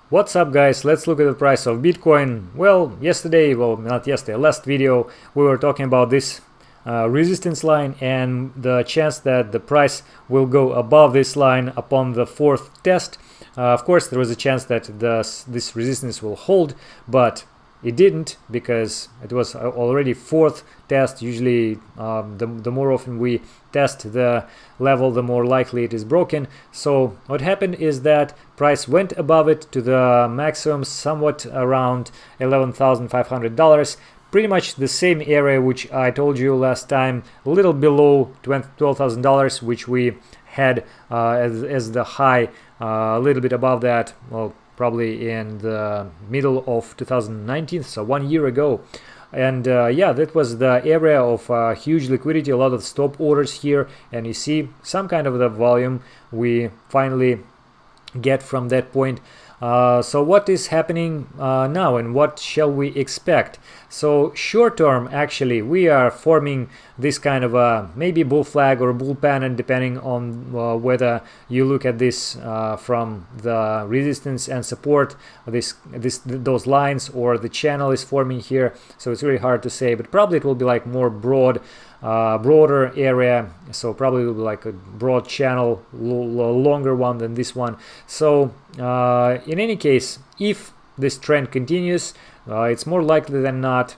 What's up, guys? Let's look at the price of Bitcoin. Well, not yesterday, last video we were talking about this resistance line and the chance that the price will go above this line upon the fourth test. Of course, there was a chance that this resistance will hold, but it didn't, because it was already fourth test. Usually the more often we test the level, the more likely it is broken. So what happened is that price went above it to the maximum, somewhat around $11,500, pretty much the same area which I told you last time, a little below $12,000, which we had as the high, a little bit above that, well, probably in the middle of 2019, so 1 year ago. And yeah, that was the area of huge liquidity, a lot of stop orders here, and you see some kind of the volume we finally get from that point. So what is happening now, and what shall we expect? So short term, actually, we are forming this kind of a maybe bull flag or bull pennant, depending on whether you look at this from the resistance and support, those lines, or the channel is forming here. So it's really hard to say, but probably it will be like more broader area, so probably will be like a broad channel, longer one than this one. So in any case, if this trend continues, it's more likely than not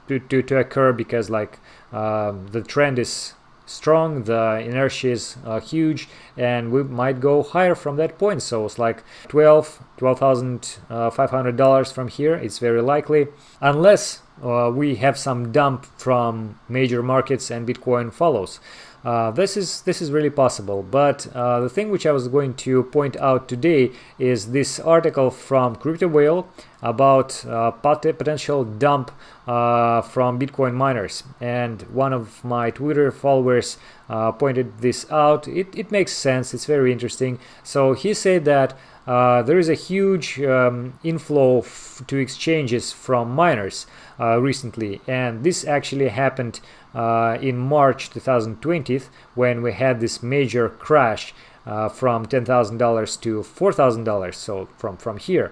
to occur, because like the trend is strong, the inertia is huge, and we might go higher from that point. So it's like $12,500 from here. It's very likely, unless we have some dump from major markets and Bitcoin follows. This is really possible, but the thing which I was going to point out today is this article from Crypto Whale about potential dump from Bitcoin miners, and one of my Twitter followers pointed this out. It makes sense, it's very interesting. So he said that there is a huge inflow to exchanges from miners recently, and this actually happened in March 2020, when we had this major crash from $10,000 to $4,000, so from here.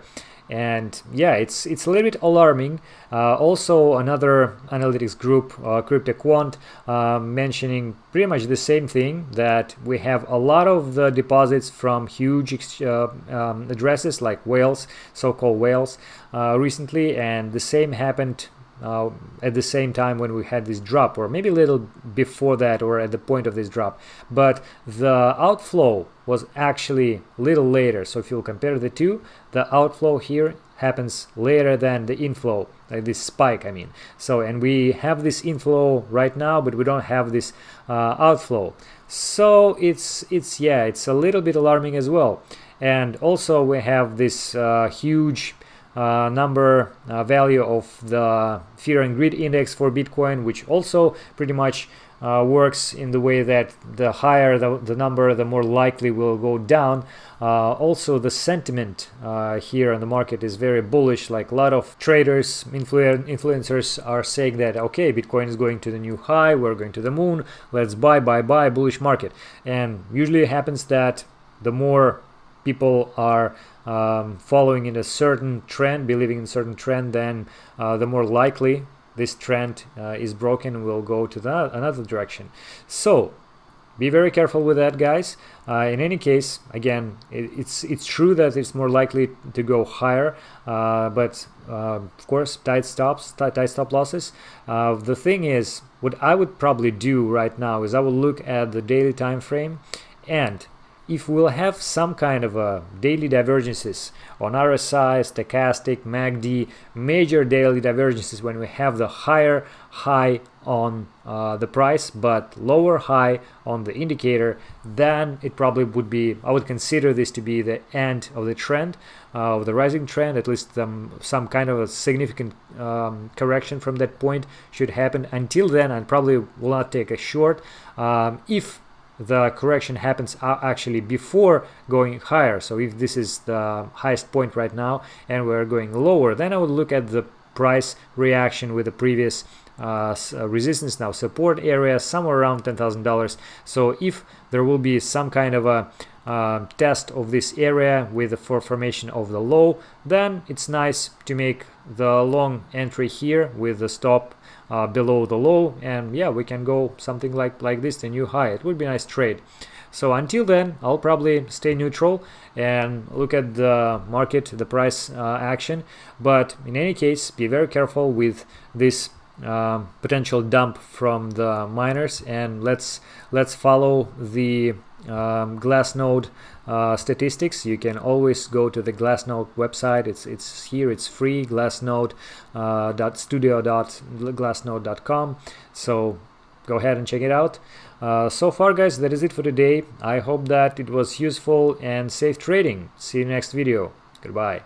And yeah, it's a little bit alarming. Also, another analytics group, CryptoQuant, mentioning pretty much the same thing, that we have a lot of the deposits from huge addresses like whales, so-called whales, recently, and the same happened at the same time when we had this drop, or maybe a little before that, or at the point of this drop. But the outflow was actually a little later. So if you compare the two, the outflow here happens later than the inflow, like this spike, I mean. So, and we have this inflow right now, but we don't have this outflow. So it's a little bit alarming as well. And also we have this huge value of the fear and greed index for Bitcoin, which also pretty much works in the way that the higher the number, the more likely will go down. Also, the sentiment here on the market is very bullish. Like a lot of traders, influencers are saying that, okay, Bitcoin is going to the new high, we're going to the moon, let's buy, bullish market. And usually it happens that the more people are following in a certain trend, believing in a certain trend, then the more likely this trend is broken and will go to another direction. So be very careful with that, guys. In any case, again, it's true that it's more likely to go higher, but of course, tight stop losses. The thing is, what I would probably do right now is I will look at the daily time frame, and if we'll have some kind of a daily divergences on RSI, stochastic, MACD, major daily divergences, when we have the higher high on the price but lower high on the indicator, then it probably would be, I would consider this to be the end of the trend, of the rising trend. At least some kind of a significant correction from that point should happen. Until then, I probably will not take a short. If the correction happens actually before going higher, so if this is the highest point right now and we're going lower, then I would look at the price reaction with the previous resistance, now support area, somewhere around $10,000. So if there will be some kind of a test of this area with the formation of the low, then it's nice to make the long entry here with the stop below the low, and yeah, we can go something like this, the new high. It would be a nice trade. So until then, I'll probably stay neutral and look at the market, the price action. But in any case, be very careful with this potential dump from the miners, and let's follow the Glassnode statistics. You can always go to the Glassnode website. It's here. It's free. Glassnode.studio.glassnode.com. So go ahead and check it out. So far, guys, that is it for today. I hope that it was useful and safe trading. See you next video. Goodbye.